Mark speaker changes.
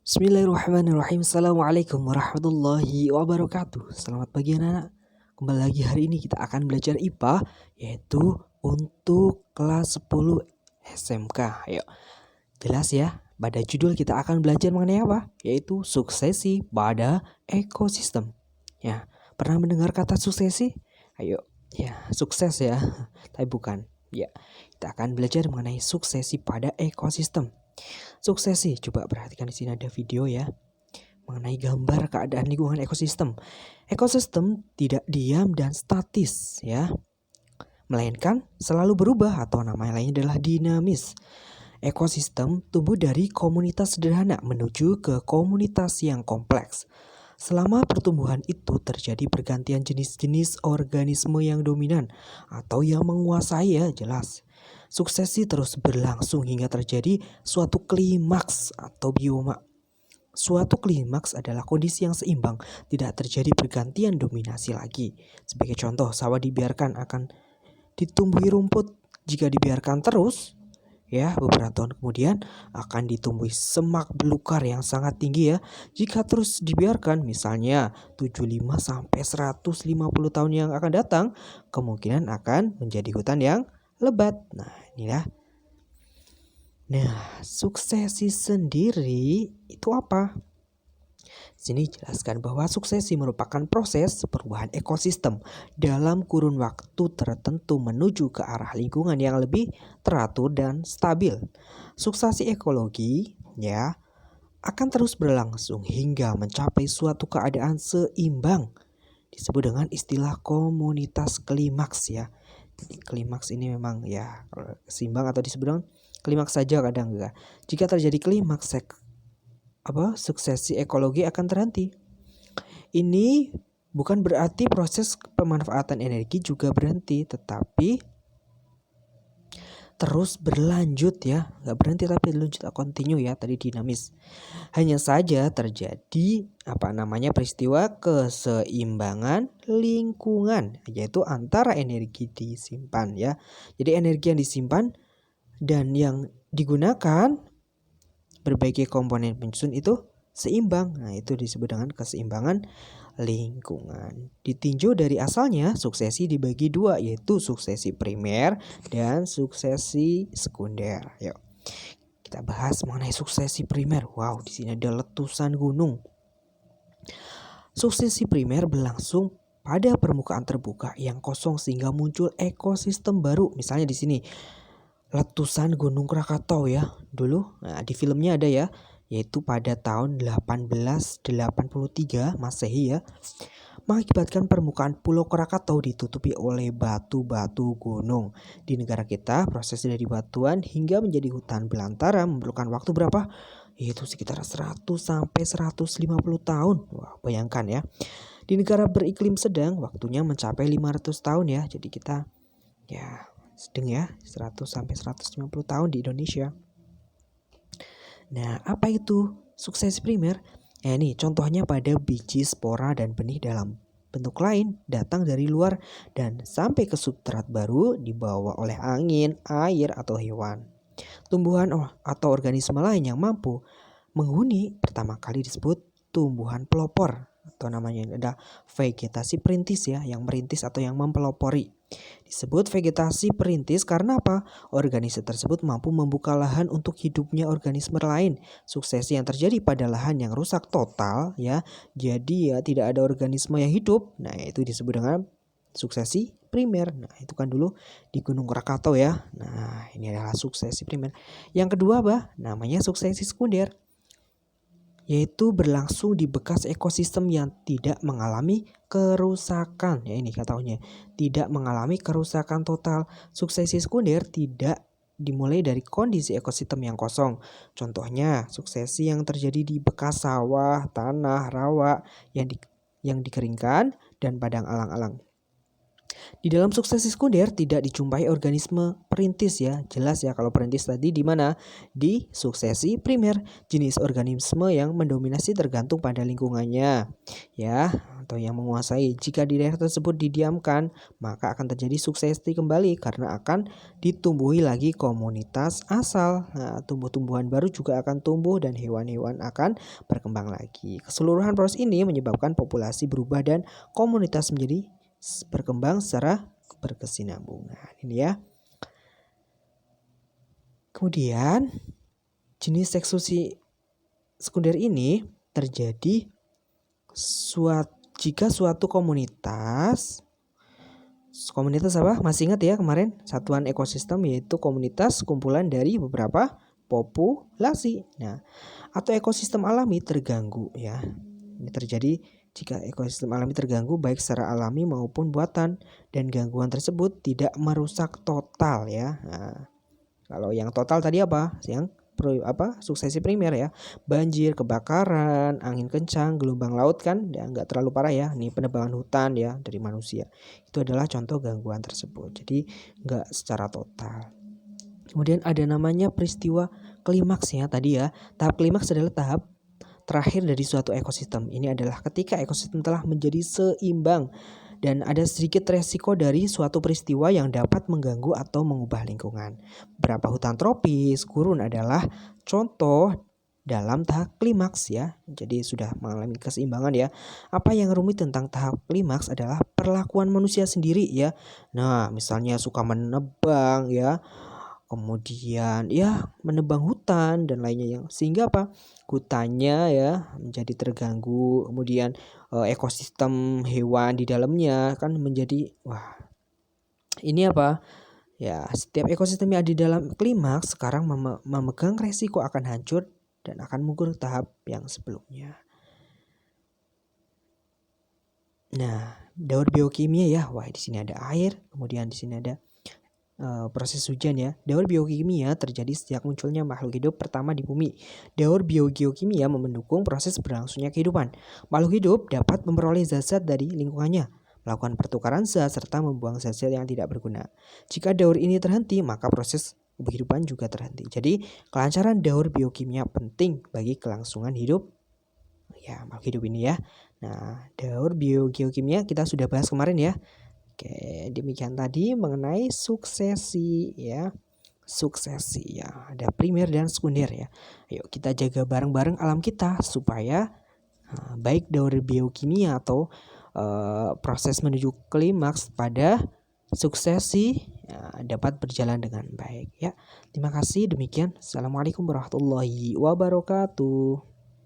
Speaker 1: Bismillahirrahmanirrahim. Assalamualaikum warahmatullahi wabarakatuh. Selamat pagi anak-anak. Kembali lagi hari ini kita akan belajar IPA, yaitu untuk kelas 10 SMK. Ayo, jelas ya. Pada judul kita akan belajar mengenai apa? Yaitu suksesi pada ekosistem. Ya, pernah mendengar kata suksesi? Ayo, ya, sukses ya. Tapi bukan. Ya, kita akan belajar mengenai suksesi pada ekosistem. Suksesi, coba perhatikan di sini ada video ya mengenai gambar keadaan lingkungan ekosistem. Ekosistem tidak diam dan statis ya, melainkan selalu berubah atau nama lainnya adalah dinamis. Ekosistem tumbuh dari komunitas sederhana menuju ke komunitas yang kompleks. Selama pertumbuhan itu terjadi pergantian jenis-jenis organisme yang dominan atau yang menguasai ya jelas. Suksesi terus berlangsung hingga terjadi suatu klimaks atau bioma. Suatu klimaks adalah kondisi yang seimbang, tidak terjadi pergantian dominasi lagi. Sebagai contoh, sawah dibiarkan akan ditumbuhi rumput. Jika dibiarkan terus, ya beberapa tahun kemudian akan ditumbuhi semak belukar yang sangat tinggi ya. Jika terus dibiarkan misalnya 75 sampai 150 tahun yang akan datang, kemungkinan akan menjadi hutan yang lebat. Nah, inilah. Nah, suksesi sendiri itu apa? Sini jelaskan bahwa suksesi merupakan proses perubahan ekosistem dalam kurun waktu tertentu menuju ke arah lingkungan yang lebih teratur dan stabil. Suksesi ekologi ya akan terus berlangsung hingga mencapai suatu keadaan seimbang. Disebut dengan istilah komunitas klimaks ya. Jadi klimaks ini memang ya seimbang atau disebut dengan klimaks saja kadang enggak. Jika terjadi klimaks suksesi ekologi akan terhenti. Ini bukan berarti proses pemanfaatan energi juga berhenti, tetapi terus berlanjut ya, nggak berhenti tapi lanjut continue ya, tadi dinamis. Hanya saja terjadi peristiwa keseimbangan lingkungan, yaitu antara energi disimpan ya. Jadi energi yang disimpan dan yang digunakan berbagai komponen penyusun itu seimbang. Nah, itu disebut dengan keseimbangan lingkungan. Ditinjau dari asalnya, suksesi dibagi dua, yaitu suksesi primer dan suksesi sekunder. Yuk, kita bahas mengenai suksesi primer. Wow, di sini ada letusan gunung. Suksesi primer berlangsung pada permukaan terbuka yang kosong sehingga muncul ekosistem baru. Misalnya di sini letusan Gunung Krakatau ya dulu. Nah, di filmnya ada ya, yaitu pada tahun 1883 Masehi ya, mengakibatkan permukaan Pulau Krakatau ditutupi oleh batu-batu gunung. Di negara kita, proses dari batuan hingga menjadi hutan belantara memerlukan waktu berapa? Yaitu sekitar 100 sampai 150 tahun. Wah, bayangkan ya. Di negara beriklim sedang, waktunya mencapai 500 tahun ya. Jadi kita ya sedang ya 100 sampai 150 tahun di Indonesia. Nah, apa itu suksesi primer? Ini contohnya pada biji, spora, dan benih dalam bentuk lain datang dari luar dan sampai ke substrat baru dibawa oleh angin, air, atau hewan. Tumbuhan atau organisme lain yang mampu menghuni pertama kali disebut tumbuhan pelopor, atau namanya ada vegetasi perintis ya, yang merintis atau yang mempelopori. Disebut vegetasi perintis karena apa? Organisme tersebut mampu membuka lahan untuk hidupnya organisme lain. Suksesi yang terjadi pada lahan yang rusak total ya, jadi ya tidak ada organisme yang hidup. Nah, itu disebut dengan suksesi primer. Nah, itu kan dulu di Gunung Krakatau ya. Nah, ini adalah suksesi primer. Yang kedua apa? Namanya suksesi sekunder, yaitu berlangsung di bekas ekosistem yang tidak mengalami kerusakan. Ya, ini katanya, tidak mengalami kerusakan total. Suksesi sekunder tidak dimulai dari kondisi ekosistem yang kosong. Contohnya, suksesi yang terjadi di bekas sawah, tanah, rawa yang dikeringkan dan padang alang-alang. Di dalam suksesi sekunder tidak dijumpai organisme perintis ya. Jelas ya kalau perintis tadi di mana? Di suksesi primer. Jenis organisme yang mendominasi tergantung pada lingkungannya ya, atau yang menguasai. Jika di daerah tersebut didiamkan, maka akan terjadi suksesi kembali karena akan ditumbuhi lagi komunitas asal. Nah, tumbuh-tumbuhan baru juga akan tumbuh dan hewan-hewan akan berkembang lagi. Keseluruhan proses ini menyebabkan populasi berubah dan komunitas menjadi berkembang secara berkesinambungan. Ini ya. Kemudian jenis suksesi sekunder ini terjadi jika suatu komunitas apa? Masih ingat ya kemarin satuan ekosistem yaitu komunitas kumpulan dari beberapa populasi. Nah, atau ekosistem alami terganggu ya. Ini terjadi jika ekosistem alami terganggu baik secara alami maupun buatan dan gangguan tersebut tidak merusak total ya. Nah, kalau yang total tadi apa? Yang suksesi primer ya, banjir, kebakaran, angin kencang, gelombang laut kan ya nggak terlalu parah ya. Ini penebangan hutan ya dari manusia, itu adalah contoh gangguan tersebut, jadi nggak secara total. Kemudian ada namanya peristiwa klimaks ya tadi ya. Tahap klimaks adalah tahap terakhir dari suatu ekosistem. Ini adalah ketika ekosistem telah menjadi seimbang dan ada sedikit resiko dari suatu peristiwa yang dapat mengganggu atau mengubah lingkungan. Beberapa hutan tropis, gurun adalah contoh dalam tahap klimaks ya. Jadi sudah mengalami keseimbangan ya. Apa yang rumit tentang tahap klimaks adalah perlakuan manusia sendiri ya. Nah, misalnya suka menebang ya, kemudian ya menebang hutan dan lainnya yang sehingga apa? Hutannya ya menjadi terganggu, kemudian ekosistem hewan di dalamnya kan menjadi ini apa? Ya, setiap ekosistem yang ada di dalam klimaks sekarang memegang resiko akan hancur dan akan mundur tahap yang sebelumnya. Nah, daur biokimia ya. Wah, di sini ada air, kemudian di sini ada proses hujan ya. Daur biokimia terjadi sejak munculnya makhluk hidup pertama di bumi. Daur biogeokimia mendukung proses berlangsungnya kehidupan. Makhluk hidup dapat memperoleh zat-zat dari lingkungannya, melakukan pertukaran zat serta membuang zat-zat yang tidak berguna. Jika daur ini terhenti, maka proses kehidupan juga terhenti. Jadi, kelancaran daur biokimia penting bagi kelangsungan hidup ya makhluk hidup ini ya. Nah, daur biogeokimia kita sudah bahas kemarin ya. Oke, demikian tadi mengenai suksesi ya. Suksesi ya, ada primer dan sekunder ya. Ayo kita jaga bareng-bareng alam kita supaya baik dari biokimia atau proses menuju klimaks pada suksesi dapat berjalan dengan baik ya. Terima kasih, demikian. Assalamualaikum warahmatullahi wabarakatuh.